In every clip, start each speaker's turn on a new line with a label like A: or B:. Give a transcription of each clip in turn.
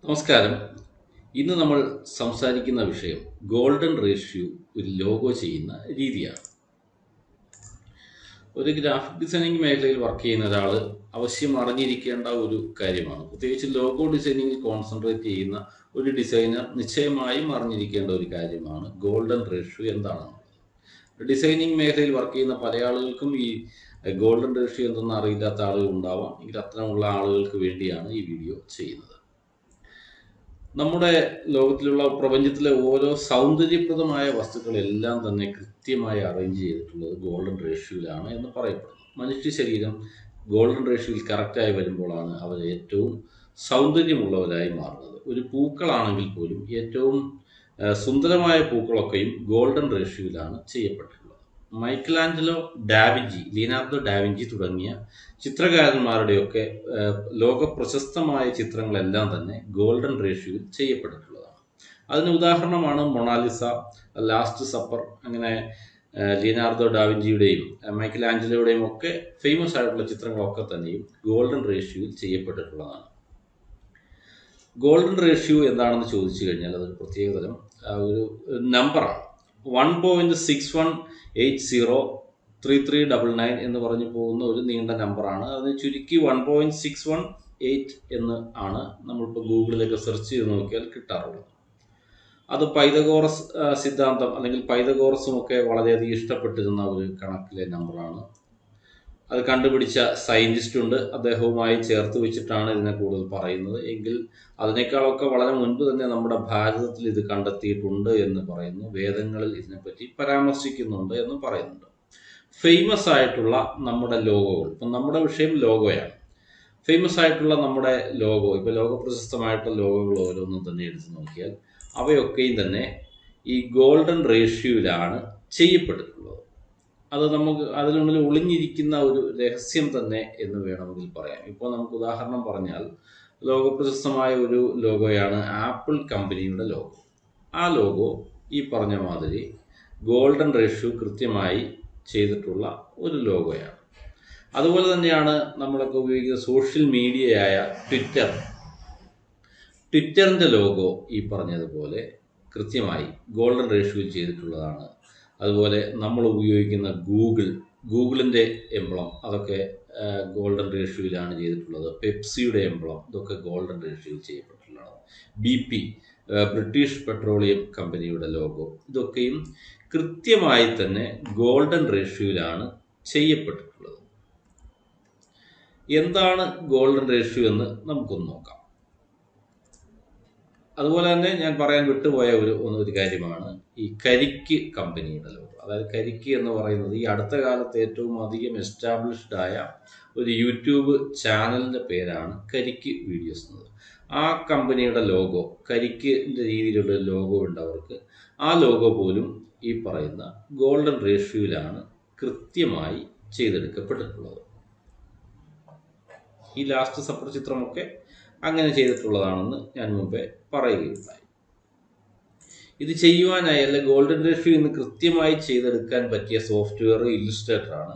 A: നമസ്കാരം. ഇന്ന് നമ്മൾ സംസാരിക്കുന്ന വിഷയം ഗോൾഡൻ റേഷ്യോ ഒരു ലോഗോ ചെയ്യുന്ന രീതിയാണ്. ഒരു ഗ്രാഫിക് ഡിസൈനിങ് മേഖലയിൽ വർക്ക് ചെയ്യുന്ന ഒരാൾ അവശ്യം അറിഞ്ഞിരിക്കേണ്ട ഒരു കാര്യമാണ്. പ്രത്യേകിച്ച് ലോഗോ ഡിസൈനിങ്ങിൽ കോൺസെൻട്രേറ്റ് ചെയ്യുന്ന ഒരു ഡിസൈനർ നിശ്ചയമായും അറിഞ്ഞിരിക്കേണ്ട ഒരു കാര്യമാണ് ഗോൾഡൻ റേഷ്യോ എന്താണെന്ന്. ഡിസൈനിങ് മേഖലയിൽ വർക്ക് ചെയ്യുന്ന പല ആളുകൾക്കും ഈ ഗോൾഡൻ റേഷ്യോ എന്തെന്ന് അറിയില്ലാത്ത ആളുകൾ ഉണ്ടാവാം. എങ്കിൽ അത്തരമുള്ള ആളുകൾക്ക് വേണ്ടിയാണ് ഈ വീഡിയോ ചെയ്യുന്നത്. നമ്മുടെ ലോകത്തിലുള്ള പ്രപഞ്ചത്തിലെ ഓരോ സൗന്ദര്യപ്രദമായ വസ്തുക്കളെല്ലാം തന്നെ കൃത്യമായി അറേഞ്ച് ചെയ്തിട്ടുള്ളത് ഗോൾഡൻ റേഷ്യോയിലാണ് എന്ന് പറയപ്പെടുന്നു. മനുഷ്യ ശരീരം ഗോൾഡൻ റേഷ്യോയിൽ കറക്റ്റായി വരുമ്പോഴാണ് അവർ ഏറ്റവും സൗന്ദര്യമുള്ളവരായി മാറുന്നത്. ഒരു പൂക്കളാണെങ്കിൽ പോലും ഏറ്റവും സുന്ദരമായ പൂക്കളൊക്കെയും ഗോൾഡൻ റേഷ്യോയിലാണ് ചെയ്യപ്പെട്ടിട്ടുള്ളത്. മൈക്കലാഞ്ചലോ, ഡാവിഞ്ചി, ലിയനാർഡോ ഡാവിഞ്ചി തുടങ്ങിയ ചിത്രകാരന്മാരുടെയൊക്കെ ലോക പ്രശസ്തമായ ചിത്രങ്ങളെല്ലാം തന്നെ ഗോൾഡൻ റേഷ്യോയിൽ ചെയ്യപ്പെട്ടിട്ടുള്ളതാണ്. അതിന് ഉദാഹരണമാണ് മൊണാലിസ, ലാസ്റ്റ് സപ്പർ. അങ്ങനെ ലിയനാർഡോ ഡാവിഞ്ചിയുടെയും മൈക്കലാഞ്ചലോയുടെയും ഒക്കെ ഫേമസ് ആയിട്ടുള്ള ചിത്രങ്ങളൊക്കെ തന്നെയും ഗോൾഡൻ റേഷ്യോയിൽ ചെയ്യപ്പെട്ടിട്ടുള്ളതാണ്. ഗോൾഡൻ റേഷ്യോ എന്താണെന്ന് ചോദിച്ചു കഴിഞ്ഞാൽ അതൊരു പ്രത്യേകതരം ഒരു നമ്പറാണ്. 1.61803399 എന്ന് പറഞ്ഞു പോകുന്ന ഒരു നീണ്ട നമ്പറാണ്. അതിന് ചുരുക്കി 1.618 എന്ന് ആണ് നമ്മളിപ്പോൾ ഗൂഗിളിലൊക്കെ സെർച്ച് ചെയ്ത് നോക്കിയാൽ കിട്ടാറുള്ളത്. അത് പൈതഗോറസ് സിദ്ധാന്തം അല്ലെങ്കിൽ പൈതഗോറസും ഒക്കെ വളരെയധികം ഇഷ്ടപ്പെട്ടിരുന്ന ഒരു കണക്കിലെ നമ്പറാണ്. അത് കണ്ടുപിടിച്ച സയൻറ്റിസ്റ്റ് ഉണ്ട്, അദ്ദേഹവുമായി ചേർത്ത് വെച്ചിട്ടാണ് ഇതിനെ കൂടുതൽ പറയുന്നത്. എങ്കിൽ അതിനേക്കാളൊക്കെ വളരെ മുൻപ് തന്നെ നമ്മുടെ ഭാരതത്തിൽ ഇത് കണ്ടെത്തിയിട്ടുണ്ട് എന്ന് പറയുന്നു. വേദങ്ങളിൽ ഇതിനെപ്പറ്റി പരാമർശിക്കുന്നുണ്ട് എന്നും പറയുന്നുണ്ട്. ഫേമസ് ആയിട്ടുള്ള നമ്മുടെ ലോഗോകൾ, ഇപ്പം നമ്മുടെ വിഷയം ലോഗോയാണ്. ഫേമസ് ആയിട്ടുള്ള നമ്മുടെ ലോഗോ, ഇപ്പോൾ ലോകപ്രശസ്തമായിട്ടുള്ള ലോഗോകൾ ഓരോന്നും തന്നെ എടുത്തു നോക്കിയാൽ അവയൊക്കെയും തന്നെ ഈ ഗോൾഡൻ റേഷ്യോയിലാണ് ചെയ്യപ്പെട്ടിട്ടുള്ളത്. അത് നമുക്ക് അതിനുള്ളിൽ ഒളിഞ്ഞിരിക്കുന്ന ഒരു രഹസ്യം തന്നെ എന്ന് വേണമെങ്കിൽ പറയാം. ഇപ്പോൾ നമുക്ക് ഉദാഹരണം പറഞ്ഞാൽ ലോകപ്രശസ്തമായ ഒരു ലോഗോയാണ് ആപ്പിൾ കമ്പനിയുടെ ലോഗോ. ആ ലോഗോ ഈ പറഞ്ഞ മാതിരി ഗോൾഡൻ റേഷ്യോ കൃത്യമായി ചെയ്തിട്ടുള്ള ഒരു ലോഗോയാണ്. അതുപോലെ തന്നെയാണ് നമ്മളൊക്കെ ഉപയോഗിക്കുന്ന സോഷ്യൽ മീഡിയയായ ട്വിറ്ററിൻ്റെ ലോഗോ ഈ പറഞ്ഞതുപോലെ കൃത്യമായി ഗോൾഡൻ റേഷ്യോയിൽ ചെയ്തിട്ടുള്ളതാണ്. അതുപോലെ നമ്മൾ ഉപയോഗിക്കുന്ന ഗൂഗിളിൻ്റെ എംബ്ലം അതൊക്കെ ഗോൾഡൻ റേഷ്യോയിലാണ് ചെയ്തിട്ടുള്ളത്. പെപ്സിയുടെ എംബ്ലം ഇതൊക്കെ ഗോൾഡൻ റേഷ്യോയിൽ ചെയ്യപ്പെട്ടിട്ടുള്ളതാണ്. BP ബ്രിട്ടീഷ് പെട്രോളിയം കമ്പനിയുടെ ലോഗോ ഇതൊക്കെയും കൃത്യമായി തന്നെ ഗോൾഡൻ റേഷ്യോയിലാണ് ചെയ്യപ്പെട്ടിട്ടുള്ളത്. എന്താണ് ഗോൾഡൻ റേഷ്യോ എന്ന് നമുക്കൊന്ന് നോക്കാം. അതുപോലെ തന്നെ ഞാൻ പറയാൻ വിട്ടുപോയ ഒരു കാര്യമാണ് ഈ കരിക്ക് കമ്പനിയുടെ ലോഗോ. അതായത് കരിക്ക് എന്ന് പറയുന്നത് ഈ അടുത്ത കാലത്ത് ഏറ്റവും അധികം എസ്റ്റാബ്ലിഷ്ഡ് ആയ ഒരു യൂട്യൂബ് ചാനലിൻ്റെ പേരാണ് കരിക്ക് വീഡിയോസ് എന്നത്. ആ കമ്പനിയുടെ ലോഗോ, കരിക്കിൻ്റെ രീതിയിലുള്ള ലോഗോ ഉണ്ട് അവർക്ക്. ആ ലോഗോ പോലും ഈ പറയുന്ന ഗോൾഡൻ റേഷ്യോയിലാണ് കൃത്യമായി ചെയ്തെടുക്കപ്പെട്ടിട്ടുള്ളത്. ഈ ലാസ്റ്റ് സപ്പർ ചിത്രമൊക്കെ അങ്ങനെ ചെയ്തിട്ടുള്ളതാണെന്ന് ഞാൻ മുമ്പേ പറയുകയുണ്ടായി. ഇത് ചെയ്യുവാനായി അല്ലെ ഗോൾഡൻ റേഷ്യോ ഇന്ന് കൃത്യമായി ചെയ്തെടുക്കാൻ പറ്റിയ സോഫ്റ്റ്വെയർ ഇല്ലുസ്ട്രേറ്റർ ആണ്.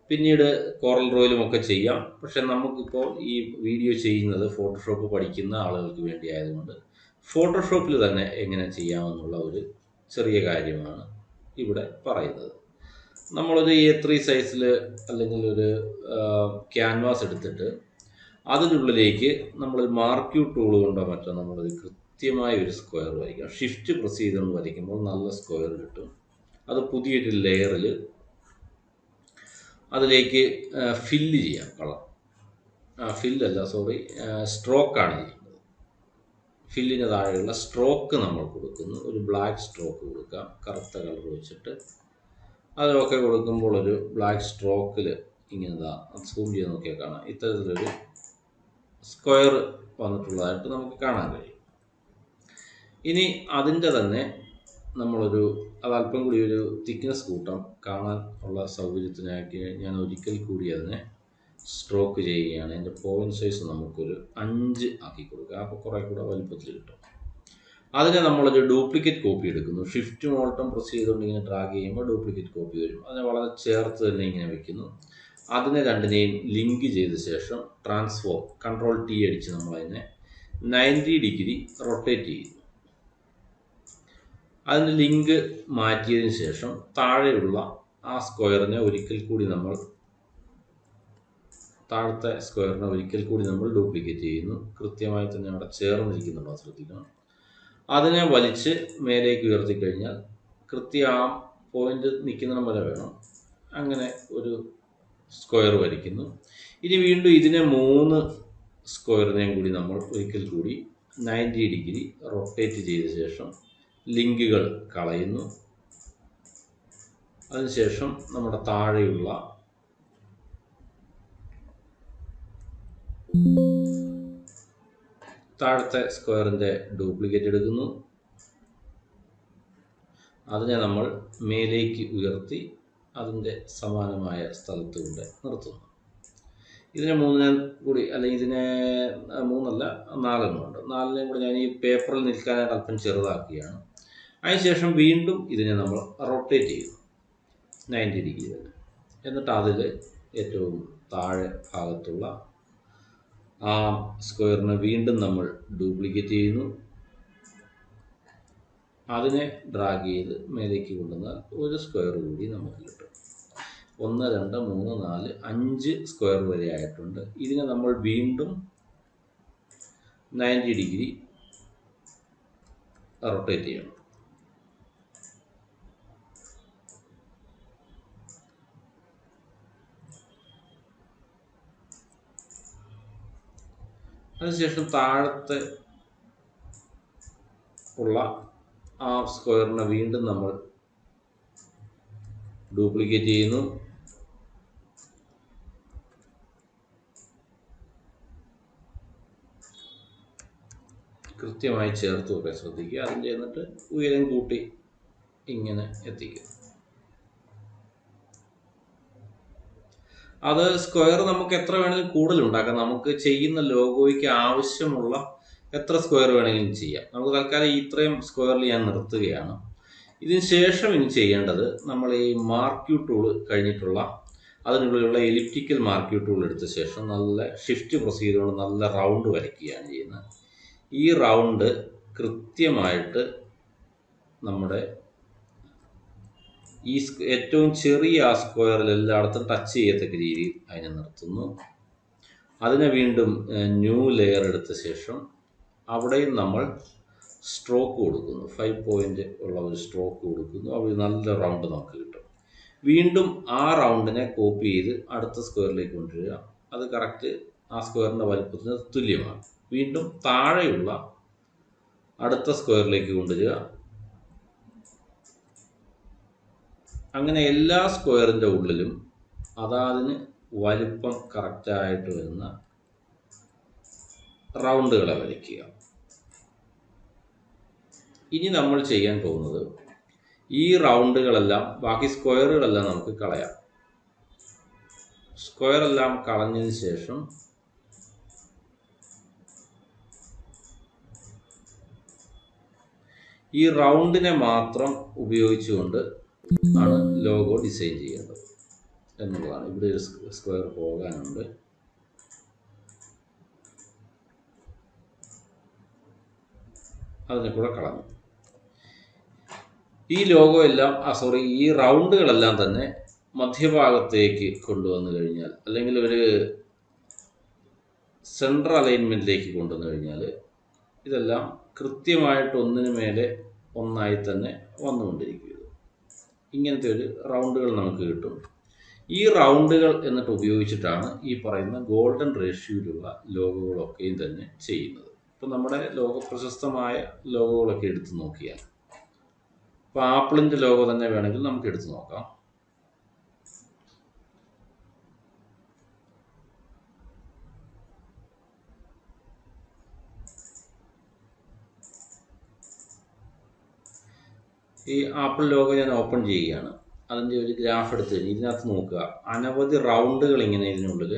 A: പിന്നീട് കോറൽ ഡ്രോയിലും ഒക്കെ ചെയ്യാം. പക്ഷെ നമുക്കിപ്പോൾ ഈ വീഡിയോ ചെയ്യുന്നത് ഫോട്ടോഷോപ്പ് പഠിക്കുന്ന ആളുകൾക്ക് വേണ്ടി ആയതുകൊണ്ട് ഫോട്ടോഷോപ്പിൽ തന്നെ എങ്ങനെ ചെയ്യാമെന്നുള്ള ഒരു ചെറിയ കാര്യമാണ് ഇവിടെ പറയുന്നത്. നമ്മളൊരു A3 സൈസിൽ അല്ലെങ്കിൽ ഒരു ക്യാൻവാസ് എടുത്തിട്ട് അതിനുള്ളിലേക്ക് നമ്മൾ മാർക്യൂ ടൂൾ കൊണ്ടോ മറ്റോ നമ്മളൊരു കൃത്യമായ ഒരു സ്ക്വയർ വരയ്ക്കാം. ഷിഫ്റ്റ് പ്രസ് ചെയ്തുകൊണ്ട് വരയ്ക്കുമ്പോൾ നല്ല സ്ക്വയർ കിട്ടും. അത് പുതിയൊരു ലെയറിൽ അതിലേക്ക് ഫില്ല് ചെയ്യാം. സ്ട്രോക്കാണ് ചെയ്യുന്നത്. ഫില്ലിന് താഴെയുള്ള സ്ട്രോക്ക് നമ്മൾ കൊടുക്കുന്നു. ഒരു ബ്ലാക്ക് സ്ട്രോക്ക് കൊടുക്കാം, കറുത്ത കളർ വെച്ചിട്ട്. അതിലൊക്കെ കൊടുക്കുമ്പോൾ ഒരു ബ്ലാക്ക് സ്ട്രോക്കിൽ ഇങ്ങനെ സൂം ചെയ്ത് നോക്കിയാൽ കാണാം, ഇത്തരത്തിലൊരു സ്ക്വയർ വന്നിട്ടുള്ളതായിട്ട് നമുക്ക് കാണാൻ കഴിയും. ഇനി അതിൻ്റെ തന്നെ നമ്മളൊരു അതല്പം കൂടി ഒരു തിക്നെസ് കൂട്ടം കാണാൻ ഉള്ള സൗകര്യത്തിനാക്കി ഞാൻ ഒരിക്കൽ കൂടി അതിനെ സ്ട്രോക്ക് ചെയ്യുകയാണ്. അതിൻ്റെ പോയിന്റ് സൈസ് നമുക്കൊരു 5 ആക്കി കൊടുക്കുക. അപ്പോൾ കുറേ കൂടെ വലുപ്പത്തിൽ കിട്ടും. അതിനെ നമ്മളൊരു ഡ്യൂപ്ലിക്കേറ്റ് കോപ്പി എടുക്കുന്നു. ഷിഫ്റ്റ് മോൾട്ടം പ്രസ് ചെയ്തുകൊണ്ട് ഇങ്ങനെ ഡ്രാഗ് ചെയ്യുമ്പോൾ ഡ്യൂപ്ലിക്കേറ്റ് കോപ്പി വരും. അതിനെ വളരെ ചേർത്ത് തന്നെ ഇങ്ങനെ വെക്കുന്നു. അതിനെ രണ്ടിനെയും ലിങ്ക് ചെയ്ത ശേഷം ട്രാൻസ്ഫോം, Ctrl T അടിച്ച് നമ്മളതിനെ 90 ഡിഗ്രി റൊട്ടേറ്റ് ചെയ്യുന്നു. അതിൻ്റെ ലിങ്ക് മാറ്റിയതിന് ശേഷം താഴെയുള്ള ആ സ്ക്വയറിനെ ഒരിക്കൽ കൂടി നമ്മൾ താഴത്തെ സ്ക്വയറിനെ ഒരിക്കൽ കൂടി നമ്മൾ ഡ്യൂപ്ലിക്കേറ്റ് ചെയ്യുന്നു. കൃത്യമായി തന്നെ അവിടെ ചേർന്നിരിക്കുന്നുണ്ടോ ശ്രദ്ധിക്കണം. അതിനെ വലിച്ച് മേലേക്ക് ഉയർത്തി കഴിഞ്ഞാൽ കൃത്യം ആ പോയിന്റ് നിൽക്കുന്നിടം വരെ വേണം. അങ്ങനെ ഒരു സ്ക്വയർ വരയ്ക്കുന്നു. ഇനി വീണ്ടും ഇതിനെ 3 സ്ക്വയറിനെയും കൂടി നമ്മൾ ഒരിക്കൽ കൂടി 90 ഡിഗ്രി റൊട്ടേറ്റ് ചെയ്ത ശേഷം ലിങ്കുകൾ കളയുന്നു. അതിനുശേഷം നമ്മുടെ താഴെയുള്ള താഴത്തെ സ്ക്വയറിൻ്റെ ഡ്യൂപ്ലിക്കേറ്റ് എടുക്കുന്നു. അതിനെ നമ്മൾ മേലേക്ക് ഉയർത്തി അതിൻ്റെ സമാനമായ സ്ഥലത്ത് കൊണ്ട് നിർത്തുന്നു. ഇതിനെ 3 കൂടി, അല്ലെങ്കിൽ ഇതിനെ 3 അല്ല 4 ഉണ്ട്. 4 കൂടി ഞാൻ ഈ പേപ്പറിൽ നിൽക്കാനായിട്ട് അല്പം ചെറുതാക്കുകയാണ്. അതിനുശേഷം വീണ്ടും ഇതിനെ നമ്മൾ റൊട്ടേറ്റ് ചെയ്യുന്നു 90 ഡിഗ്രി വരെ. എന്നിട്ട് അതിൽ ഏറ്റവും താഴെ ഭാഗത്തുള്ള ആ സ്ക്വയറിനെ വീണ്ടും നമ്മൾ ഡ്യൂപ്ലിക്കേറ്റ് ചെയ്യുന്നു. അതിനെ ഡ്രാഗ് ചെയ്ത് മേലേക്ക് കൊണ്ടുവന്നാൽ ഒരു സ്ക്വയർ കൂടി നമുക്ക് കിട്ടും. 1 2 3 4 5 സ്ക്വയർ വരെ ആയിട്ടുണ്ട്. ഇതിനെ നമ്മൾ വീണ്ടും 90 ഡിഗ്രി റൊട്ടേറ്റ് ചെയ്യണം. അതിനുശേഷം താഴത്തെ ഉള്ള ആ സ്ക്വയറിനെ വീണ്ടും നമ്മൾ ഡ്യൂപ്ലിക്കേറ്റ് ചെയ്യുന്നു. കൃത്യമായി ചേർത്ത് വെക്കാൻ ശ്രദ്ധിക്കുക. അതിൻ്റെ എന്നിട്ട് ഉയരം കൂട്ടി ഇങ്ങനെ എത്തിക്കുക. അത് സ്ക്വയർ നമുക്ക് എത്ര വേണമെങ്കിലും കൂടുതൽ ഉണ്ടാക്കാം. നമുക്ക് ചെയ്യുന്ന ലോഗോയ്ക്ക് ആവശ്യമുള്ള എത്ര സ്ക്വയർ വേണമെങ്കിലും ചെയ്യാം. നമുക്ക് തൽക്കാലം ഇത്രയും സ്ക്വയറിൽ ഞാൻ നിർത്തുകയാണ്. ഇതിന് ശേഷം ഇനി ചെയ്യേണ്ടത്, നമ്മൾ ഈ മാർക്ക് ടൂൾ കഴിഞ്ഞിട്ടുള്ള അതിനുള്ളിലുള്ള എലിപ്റ്റിക്കൽ മാർക്ക് ടൂൾ എടുത്ത ശേഷം നല്ല ഷിഫ്റ്റ് പ്രസ് ചെയ്തുകൊണ്ട് നല്ല റൗണ്ട് വരയ്ക്കുകയാണ് ചെയ്യുന്നത്. ഈ റൗണ്ട് കൃത്യമായിട്ട് നമ്മുടെ ഈ ഏറ്റവും ചെറിയ ആ സ്ക്വയറിൽ എല്ലായിടത്തും ടച്ച് ചെയ്യത്തക്ക രീതിയിൽ അതിനെ നിർത്തുന്നു. അതിനെ വീണ്ടും ന്യൂ ലെയർ എടുത്ത ശേഷം അവിടെയും നമ്മൾ സ്ട്രോക്ക് കൊടുക്കുന്നു. 5 പോയിന്റ് ഉള്ള ഒരു സ്ട്രോക്ക് കൊടുക്കുന്നു. അപ്പോൾ നല്ല റൗണ്ട് നമുക്ക് കിട്ടും. വീണ്ടും ആ റൗണ്ടിനെ കോപ്പി ചെയ്ത് അടുത്ത സ്ക്വയറിലേക്ക് കൊണ്ടുവരിക. അത് കറക്റ്റ് ആ സ്ക്വയറിൻ്റെ വലുപ്പത്തിന് തുല്യമാണ്. വീണ്ടും താഴെയുള്ള അടുത്ത സ്ക്വയറിലേക്ക് കൊണ്ടുവരിക. അങ്ങനെ എല്ലാ സ്ക്വയറിൻ്റെ ഉള്ളിലും അതാതിന് വലിപ്പം കറക്റ്റായിട്ട് വരുന്ന റൗണ്ടുകളെ വരയ്ക്കുക. ഇനി നമ്മൾ ചെയ്യാൻ പോകുന്നത്, ഈ റൗണ്ടുകളെല്ലാം, ബാക്കി സ്ക്വയറുകളെല്ലാം നമുക്ക് കളയാം. സ്ക്വയറെല്ലാം കളഞ്ഞതിന് ശേഷം ഈ റൗണ്ടിനെ മാത്രം ഉപയോഗിച്ചുകൊണ്ട് ആണ് ലോഗോ ഡിസൈൻ ചെയ്യേണ്ടത് എന്നുള്ളതാണ്. ഇവിടെ ഒരു സ്ക്വയർ പോകാനുണ്ട്. അതിനെ കൂടെ കളഞ്ഞു. ഈ ലോഗോ എല്ലാം ഈ റൗണ്ടുകളെല്ലാം തന്നെ മധ്യഭാഗത്തേക്ക് കൊണ്ടുവന്നു കഴിഞ്ഞാൽ, അല്ലെങ്കിൽ ഒരു സെൻട്രൽ അലൈൻമെൻറ്റിലേക്ക് കൊണ്ടുവന്നു കഴിഞ്ഞാൽ ഇതെല്ലാം കൃത്യമായിട്ട് ഒന്നിനു മേലെ ഒന്നായി തന്നെ വന്നുകൊണ്ടിരിക്കുക. ഇങ്ങനത്തെ ഒരു റൗണ്ടുകൾ നമുക്ക് കിട്ടും. ഈ റൗണ്ടുകൾ എന്നിട്ട് ഉപയോഗിച്ചിട്ടാണ് ഈ പറയുന്ന ഗോൾഡൻ റേഷ്യോയിലുള്ള ലോഗോകളൊക്കെയും തന്നെ ചെയ്യുന്നത്. ഇപ്പം നമ്മുടെ പ്രശസ്തമായ ലോഗോകളൊക്കെ എടുത്ത് നോക്കിയാൽ, ഇപ്പോൾ ആപ്പിളിൻ്റെ ലോഗോ തന്നെ വേണമെങ്കിൽ നമുക്ക് എടുത്ത് നോക്കാം. ഈ ആപ്പിൾ ലോഗോ ഞാൻ ഓപ്പൺ ചെയ്യുകയാണ്. അതിൻ്റെ ഒരു ഗ്രാഫ് എടുത്ത് കഴിഞ്ഞ് ഇതിനകത്ത് നോക്കുക, അനവധി റൗണ്ടുകൾ ഇങ്ങനെ ഇതിനുള്ളിൽ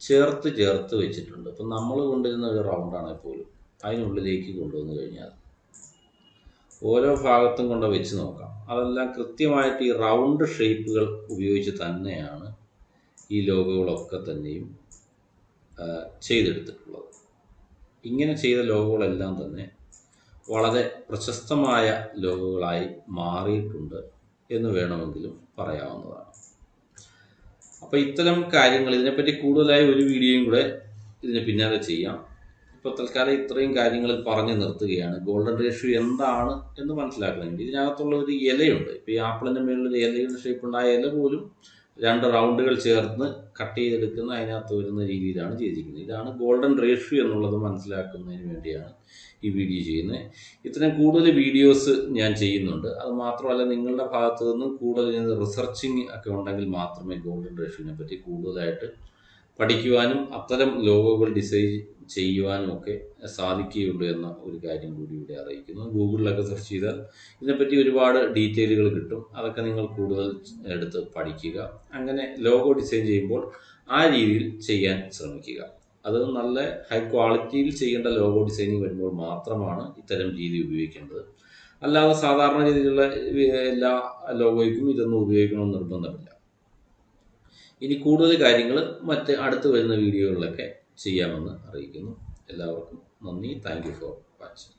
A: ചേർത്ത് വെച്ചിട്ടുണ്ട്. അപ്പം നമ്മൾ കൊണ്ടുവരുന്ന ഒരു റൗണ്ടാണെങ്കിൽ പോലും അതിനുള്ളിലേക്ക് കൊണ്ടുവന്നു കഴിഞ്ഞാൽ ഓരോ ഭാഗത്തും കൊണ്ട് വെച്ച് നോക്കാം. അതെല്ലാം കൃത്യമായിട്ട് ഈ റൗണ്ട് ഷേപ്പുകൾ ഉപയോഗിച്ച് തന്നെയാണ് ഈ ലോഗോകളൊക്കെ തന്നെയും ചെയ്തെടുത്തിട്ടുള്ളത്. ഇങ്ങനെ ചെയ്ത ലോഗോകളെല്ലാം തന്നെ വളരെ പ്രശസ്തമായ ലോഗോകളായി മാറിയിട്ടുണ്ട് എന്ന് വേണമെങ്കിലും പറയാവുന്നതാണ്. അപ്പോൾ ഇത്തരം കാര്യങ്ങൾ, ഇതിനെപ്പറ്റി കൂടുതലായി ഒരു വീഡിയോയും കൂടെ ഇതിന് പിന്നാലെ ചെയ്യാം. ഇപ്പോൾ തൽക്കാലം ഇത്രയും കാര്യങ്ങൾ പറഞ്ഞു നിർത്തുകയാണ്. ഗോൾഡൻ റേഷ്യോ എന്താണ് എന്ന് മനസ്സിലാക്കണമെങ്കിൽ ഇതിനകത്തുള്ള ഒരു ഇലയുണ്ട്. ഇപ്പോൾ ഈ ആപ്പിളിൻ്റെ മേളിൽ ഒരു ഇലയുടെ ഷേപ്പുണ്ട്. ആ ഇല പോലും 2 റൗണ്ടുകൾ ചേർന്ന് കട്ട് ചെയ്തെടുക്കുന്ന അതിനകത്ത് വരുന്ന രീതിയിലാണ് ചെയ്തിരിക്കുന്നത്. ഇതാണ് ഗോൾഡൻ റേഷ്യോ എന്നുള്ളത് മനസ്സിലാക്കുന്നതിന് വേണ്ടിയാണ് ഈ വീഡിയോ ചെയ്യുന്നത്. ഇത്രയും കൂടുതൽ വീഡിയോസ് ഞാൻ ചെയ്യുന്നുണ്ട്. അത് മാത്രമല്ല, നിങ്ങളുടെ ഭാഗത്തു നിന്നും കൂടുതൽ റിസർച്ചിങ് ഒക്കെ ഉണ്ടെങ്കിൽ മാത്രമേ ഗോൾഡൻ റേഷ്യോനെ പറ്റി കൂടുതലായിട്ട് പഠിക്കുവാനും അത്തരം ലോഗോകൾ ഡിസൈൻ ചെയ്യുവാനും ഒക്കെ സാധിക്കുകയുള്ളൂ എന്ന ഒരു കാര്യം കൂടി ഇവിടെ അറിയിക്കുന്നു. ഗൂഗിളിലൊക്കെ സെർച്ച് ചെയ്താൽ ഇതിനെപ്പറ്റി ഒരുപാട് ഡീറ്റെയിലുകൾ കിട്ടും. അതൊക്കെ നിങ്ങൾ കൂടുതൽ എടുത്ത് പഠിക്കുക. അങ്ങനെ ലോഗോ ഡിസൈൻ ചെയ്യുമ്പോൾ ആ രീതിയിൽ ചെയ്യാൻ ശ്രമിക്കുക. അത് നല്ല ഹൈ ക്വാളിറ്റിയിൽ ചെയ്യേണ്ട ലോഗോ ഡിസൈനിങ് വരുമ്പോൾ മാത്രമാണ് ഇത്തരം രീതി ഉപയോഗിക്കേണ്ടത്. അല്ലാതെ സാധാരണ രീതിയിലുള്ള എല്ലാ ലോഗോയ്ക്കും ഇതൊന്നും ഉപയോഗിക്കണമെന്ന് നിർബന്ധമില്ല. ഇനി കൂടുതൽ കാര്യങ്ങൾ അടുത്ത് വരുന്ന വീഡിയോകളിലൊക്കെ ചെയ്യാമെന്ന് അറിയിക്കുന്നു. എല്ലാവർക്കും നന്ദി. Thank you for watching.